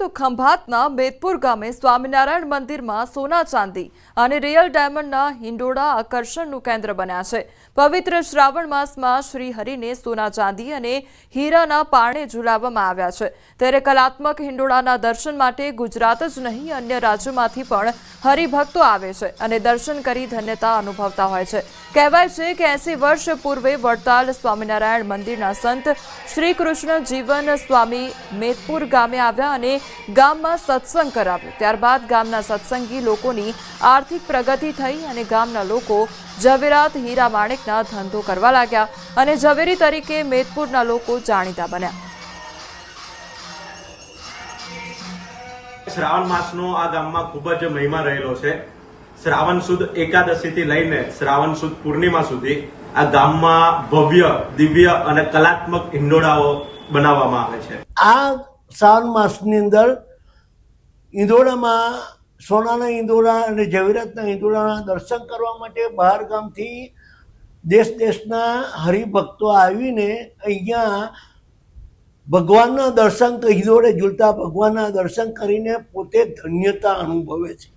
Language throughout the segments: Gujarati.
તો ખંભાતના મેદપુર ગામે સ્વામિનારાયણ મંદિરમાં સોના ચાંદી અને રિયલ ડાયમંડના હિંડોળા આકર્ષણનું કેન્દ્ર બન્યા છે। પવિત્ર શ્રાવણ માસમાં શ્રી હરિને સોના ચાંદી અને હીરાના પારણે ઝુલાવવામાં આવ્યા છે। ત્યારે કલાત્મક હિંડોળાના દર્શન માટે ગુજરાત જ નહીં અન્ય રાજ્યોમાંથી પણ હરિભક્તો આવે છે અને દર્શન કરી ધન્યતા અનુભવતા હોય છે। કહેવાય છે કે 80 વર્ષ પૂર્વે વડતાલ સ્વામિનારાયણ મંદિરના સંત શ્રી કૃષ્ણ જીવન સ્વામી મેદપુર ગામે આવ્યા અને ગામમાં સત્સંગ કરાવ્યો। ત્યારબાદ ગામના સત્સંગી લોકોની આર્થિક પ્રગતિ થઈ અને ગામના લોકો ઝવેરાત હીરા માણેકના ધંધો કરવા લાગ્યા અને ઝવેરી તરીકે મેદપુરના લોકો જાણીતા બન્યા। શ્રાવણ માસનો આ ગામમાં ખૂબ જ મહિમા રહેલો છે। શ્રાવણ સુદ એકાદશી થી લઈને શ્રાવણ સુદ પૂર્ણિમા સુધી આ ગામમાં ભવ્ય દિવ્ય અને કલાત્મક હિંડોળાઓ બનાવવામાં આવે છે। આ શ્રાવણ માસની અંદર ઈંદોરામાં સોનાના ઈંદોરા અને ઝવેરાતના ઈંદોરાના દર્શન કરવા માટે બહાર ગામથી દેશના હરિભક્તો આવીને અહીંયા ભગવાનના દર્શન ઈંદોરે ઝૂલતા ભગવાનના દર્શન કરીને પોતે ધન્યતા અનુભવે છે।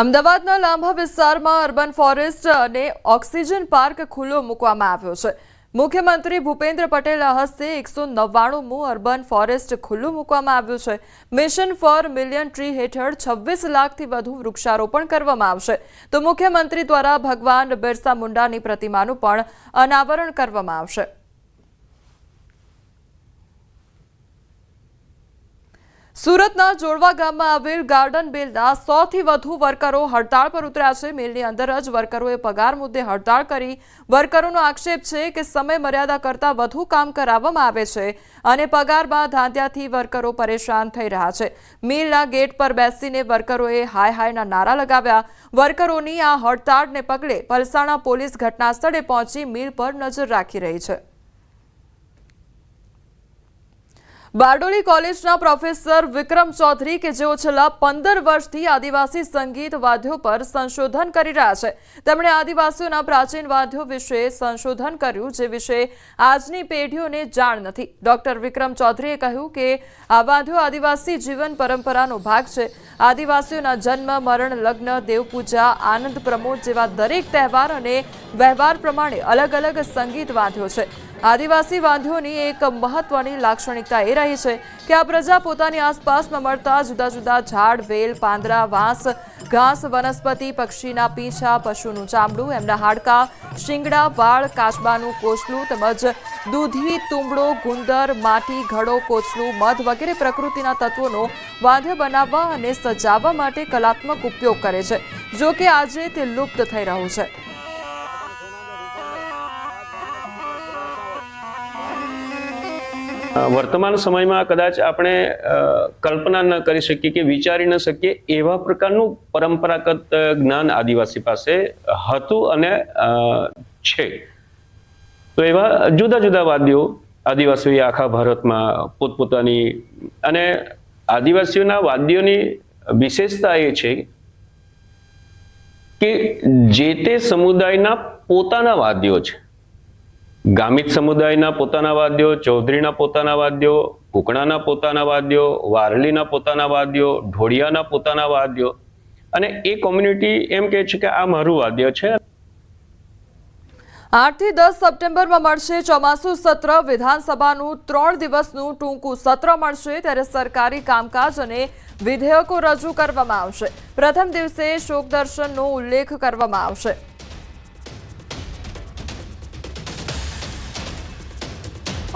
અમદાવાદના લાંભા વિસ્તારમાં અર્બન ફોરેસ્ટ અને ઓક્સિજન પાર્ક ખુલ્લો મૂકવામાં આવ્યો છે। મુખ્યમંત્રી ભૂપેન્દ્ર પટેલના હસ્તે 199મું અર્બન ફોરેસ્ટ ખુલ્લું મૂકવામાં આવ્યું છે। મિશન ફોર મિલિયન ટ્રી હેઠળ 26 લાખથી વધુ વૃક્ષારોપણ કરવામાં આવશે। તો મુખ્યમંત્રી દ્વારા ભગવાન બિરસા મુંડાની પ્રતિમાનું પણ અનાવરણ કરવામાં આવશે। સુરતના જોડવા ગામમાં આવેલ ગાર્ડન મિલના 100થી વધુ વર્કરો હડતાળ પર ઉતર્યા છે। મિલની અંદર જ વર્કરોએ પગાર મુદ્દે હડતાળ કરી। વર્કરોનો આક્ષેપ છે કે સમય મર્યાદા કરતાં વધુ કામ કરાવવામાં આવે છે અને પગારમાં ધાંધ્યાથી વર્કરો પરેશાન થઈ રહ્યા છે। મિલના ગેટ પર બેસીને વર્કરોએ હાય હાયના નારા લગાવ્યા। વર્કરોની આ હડતાળને પગલે પલસાણા પોલીસ ઘટનાસ્થળે પહોંચી મિલ પર નજર રાખી રહી છે। બારડોલી કોલેજના પ્રોફેસર વિક્રમ ચૌધરી કે જેઓ છેલ્લા 15 વર્ષથી આદિવાસી સંગીત વાદ્યો પર સંશોધન કરી રહ્યા છે, તેમણે આદિવાસીઓના પ્રાચીન વાદ્યો વિશે સંશોધન કર્યું જે વિશે આજની પેઢીઓને જાણ નથી। ડોક્ટર વિક્રમ ચૌધરીએ કહ્યું કે આ વાદ્યો આદિવાસી જીવન પરંપરાનો ભાગ છે। આદિવાસીઓના જન્મ મરણ લગ્ન દેવપૂજા આનંદ પ્રમોદ જેવા દરેક તહેવાર અને વ્યવહાર પ્રમાણે અલગ અલગ સંગીત વાદ્યો છે। આદિવાસી વાદ્યોની એક મહત્વની લાક્ષણિકતા એ રહી છે કે આ પ્રજા પોતાની આસપાસમાં મળતા જુદા જુદા ઝાડ વેલ પાંદડા વાંસ ઘાસ વનસ્પતિ પક્ષીના પીંછા પશુનું ચામડું એમના હાડકાં શિંગડા વાળ કાચબાનું કોચલું તેમજ દૂધી તુંબડો ગુંદર માટી ઘડો કોચલું મધ વગેરે પ્રકૃતિના તત્વોનો વાદ્ય બનાવવા અને સજાવવા માટે કલાત્મક ઉપયોગ કરે છે, જો કે આજે તે લુપ્ત થઈ રહ્યું છે। વર્તમાન સમયમાં કદાચ આપણે કલ્પના ન કરી શકીએ કે વિચારી ન શકીએ એવા પ્રકારનું પરંપરાગત જ્ઞાન આદિવાસી પાસે હતું અને છે। તો એવા જુદા જુદા વાદ્યો આદિવાસીઓએ આખા ભારતમાં પોતપોતાની અને આદિવાસીઓના વાદ્યોની વિશેષતા એ છે કે જે તે સમુદાયના પોતાના વાદ્યો છે। ગામિત સમુદાયના પોતાના વાદ્યો, ચૌધરીના પોતાના વાદ્યો, કુકણાના પોતાના વાદ્યો, વારલીના પોતાના વાદ્યો, ઢોળિયાના પોતાના વાદ્યો અને એ કોમ્યુનિટી એમ કહે છે કે આ મારું વાદ્ય છે। 8 થી 10 સપ્ટેમ્બરમાં મળશે ચોમાસુ સત્ર। વિધાનસભાનું 3 દિવસનું ટૂંકું સત્ર મળશે ત્યારે સરકારી કામકાજ અને વિધેયકો રજૂ કરવામાં આવશે। પ્રથમ દિવસે શોક દર્શનનો ઉલ્લેખ કરવામાં આવશે।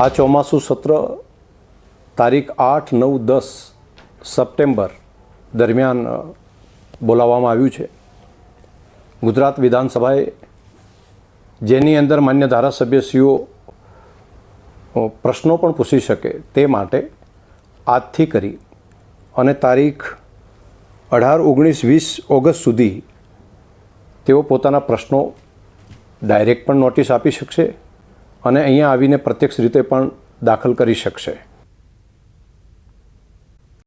આ ચોમાસું સત્ર તારીખ 8, 9, 10 સપ્ટેમ્બર દરમિયાન બોલાવવામાં આવ્યું છે। ગુજરાત વિધાનસભાએ જેની અંદર માન્ય ધારાસભ્યશ્રીઓ પ્રશ્નો પણ પૂછી શકે તે માટે આજથી કરી અને તારીખ 18, 19, 20 ઓગસ્ટ સુધી તેઓ પોતાના પ્રશ્નો ડાયરેક્ટ પણ નોટિસ આપી શકશે અને અહીંયા આવીને પ્રત્યક્ષ રીતે પણ દાખલ કરી શકશે।